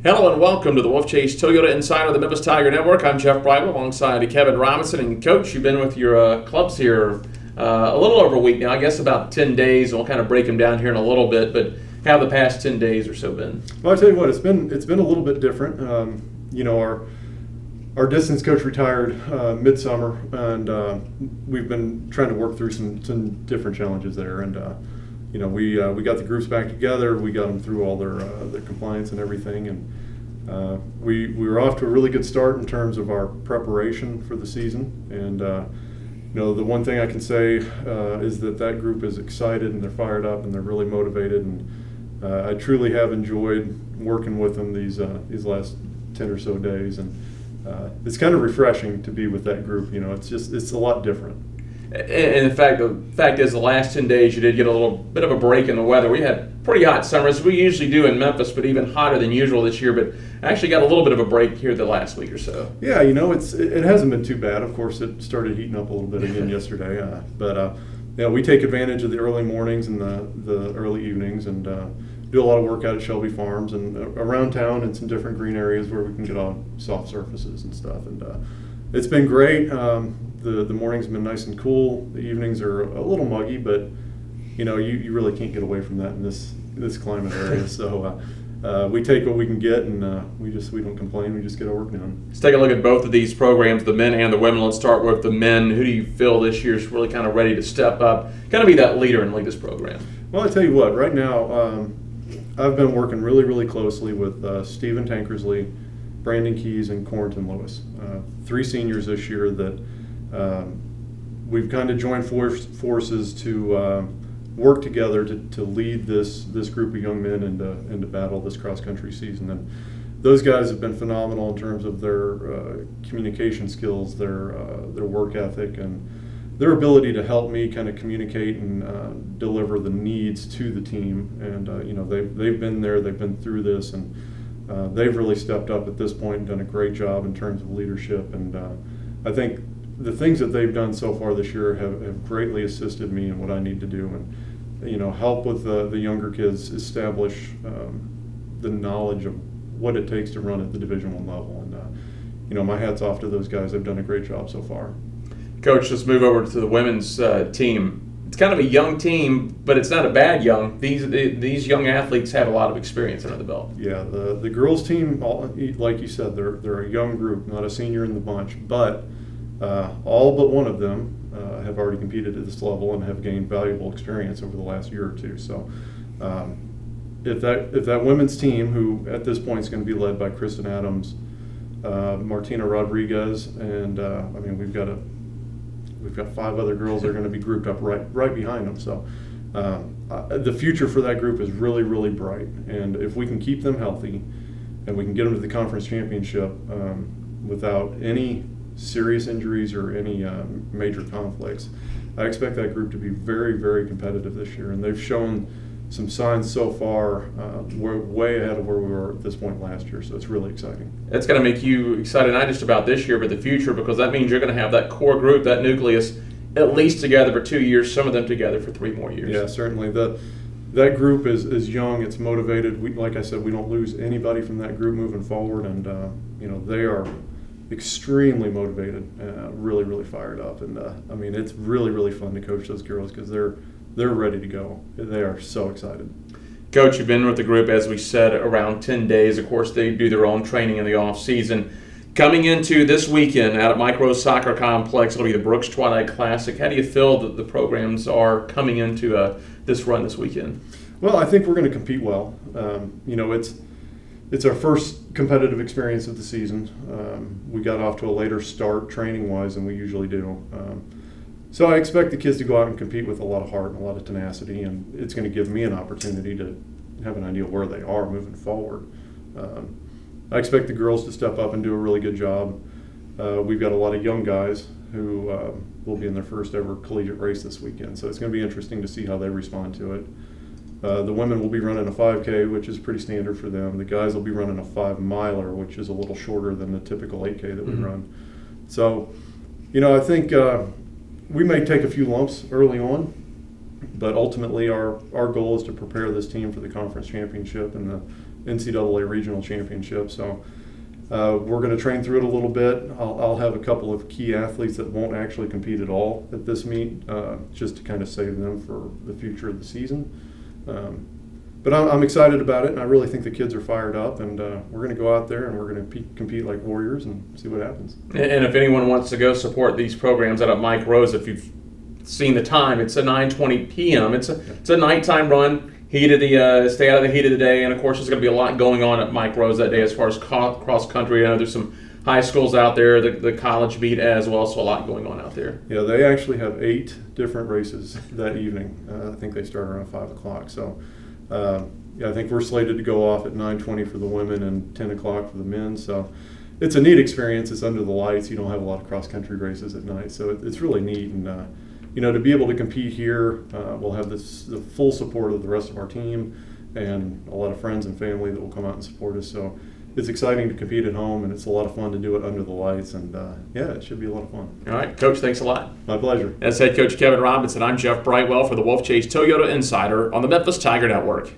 Hello and welcome to the Wolfchase Toyota Insider, the Memphis Tiger Network. I'm Jeff Bridwell alongside Kevin Robinson. And Coach, you've been with your clubs here a little over a week now, I guess about 10 days. We'll kind of break them down here in a little bit, but how have the past 10 days or so been? Well, I tell you what, it's been a little bit different. Our distance coach retired midsummer, and we've been trying to work through some different challenges there. And we got the groups back together. We got them through all their compliance and everything, and we were off to a really good start in terms of our preparation for the season. And the one thing I can say is that group is excited and they're fired up and they're really motivated. And I truly have enjoyed working with them these last 10 or so days, and it's kind of refreshing to be with that group. It's a lot different. And the fact is, the last 10 days you did get a little bit of a break in the weather. We had pretty hot summers. We usually do in Memphis, but even hotter than usual this year. But actually got a little bit of a break here the last week or so. Yeah, it hasn't been too bad. Of course, it started heating up a little bit again yesterday. But we take advantage of the early mornings and the early evenings, and do a lot of work out at Shelby Farms and around town in some different green areas where we can get on soft surfaces and stuff. And it's been great. The mornings have been nice and cool. The evenings are a little muggy, but you really can't get away from that in this climate area. So we take what we can get, and we don't complain. We just get our work done. Let's take a look at both of these programs, the men and the women. Let's start with the men. Who do you feel this year is really kind of ready to step up, kind of be that leader and lead this program? Well, I tell you what, right now I've been working really, really closely with Stephen Tankersley, Brandon Keys, and Corrington Lewis. 3 seniors this year that we've kind of joined forces to work together to lead this group of young men into battle this cross-country season. And those guys have been phenomenal in terms of their communication skills, their work ethic, and their ability to help me kind of communicate and deliver the needs to the team. And they've been there, they've been through this, and they've really stepped up at this point and done a great job in terms of leadership. And I think the things that they've done so far this year have greatly assisted me in what I need to do, and help with the younger kids establish the knowledge of what it takes to run at the Division I level. And my hat's off to those guys. They've done a great job so far. Coach, let's move over to the women's team. It's kind of a young team, but it's not a bad young. These young athletes have a lot of experience under the belt. Yeah, the girls team, like you said, they're a young group, not a senior in the bunch, but all but one of them have already competed at this level and have gained valuable experience over the last year or two. So if that women's team, who at this point is going to be led by Kristen Adams, Martina Rodriguez, and we've got 5 other girls that are going to be grouped up right behind them. So the future for that group is really, really bright. And if we can keep them healthy and we can get them to the conference championship without any serious injuries or any major conflicts, I expect that group to be very, very competitive this year. And they've shown some signs so far. We're way ahead of where we were at this point last year, so it's really exciting. It's going to make you excited not just about this year but the future, because that means you're going to have that core group, that nucleus, at least together for 2 years, some of them together for 3 more years. Yeah, certainly. That group is young, it's motivated. Like I said, we don't lose anybody from that group moving forward, and they are extremely motivated, really, really fired up. And it's really, really fun to coach those girls because they're ready to go. They are so excited. Coach, you've been with the group, as we said, around 10 days. Of course, they do their own training in the off season. Coming into this weekend out at Micro Soccer Complex, it'll be the Brooks Twilight Classic. How do you feel that the programs are coming into this run this weekend? Well, I think we're going to compete well. It's our first competitive experience of the season. We got off to a later start training-wise than we usually do. So I expect the kids to go out and compete with a lot of heart and a lot of tenacity, and it's going to give me an opportunity to have an idea where they are moving forward. I expect the girls to step up and do a really good job. We've got a lot of young guys who will be in their first ever collegiate race this weekend, so it's going to be interesting to see how they respond to it. The women will be running a 5K, which is pretty standard for them. The guys will be running a 5-miler, which is a little shorter than the typical 8K that we run. So, I think we may take a few lumps early on, but ultimately our goal is to prepare this team for the conference championship in NCAA regional championship. So we're going to train through it a little bit. I'll have a couple of key athletes that won't actually compete at all at this meet, just to kind of save them for the future of the season. But I'm excited about it, and I really think the kids are fired up, and we're going to go out there and we're going to compete like warriors and see what happens. And if anyone wants to go support these programs out at Mike Rose, if you've seen the time, it's a 9:20 p.m. It's a nighttime run. Stay out of the heat of the day, and of course there's going to be a lot going on at Mike Rose that day as far as cross country. I know there's some high schools out there, the college meet as well, so a lot going on out there. Yeah, they actually have 8 different races that evening. I think they start around 5 o'clock. So yeah, I think we're slated to go off at 9:20 for the women and 10 o'clock for the men. So it's a neat experience. It's under the lights. You don't have a lot of cross country races at night, so it's really neat. And you know, to be able to compete here, we'll have the full support of the rest of our team and a lot of friends and family that will come out and support us. So it's exciting to compete at home, and it's a lot of fun to do it under the lights. And yeah, it should be a lot of fun. All right, Coach, thanks a lot. My pleasure. As head coach Kevin Robinson, I'm Jeff Brightwell for the Wolfchase Toyota Insider on the Memphis Tiger Network.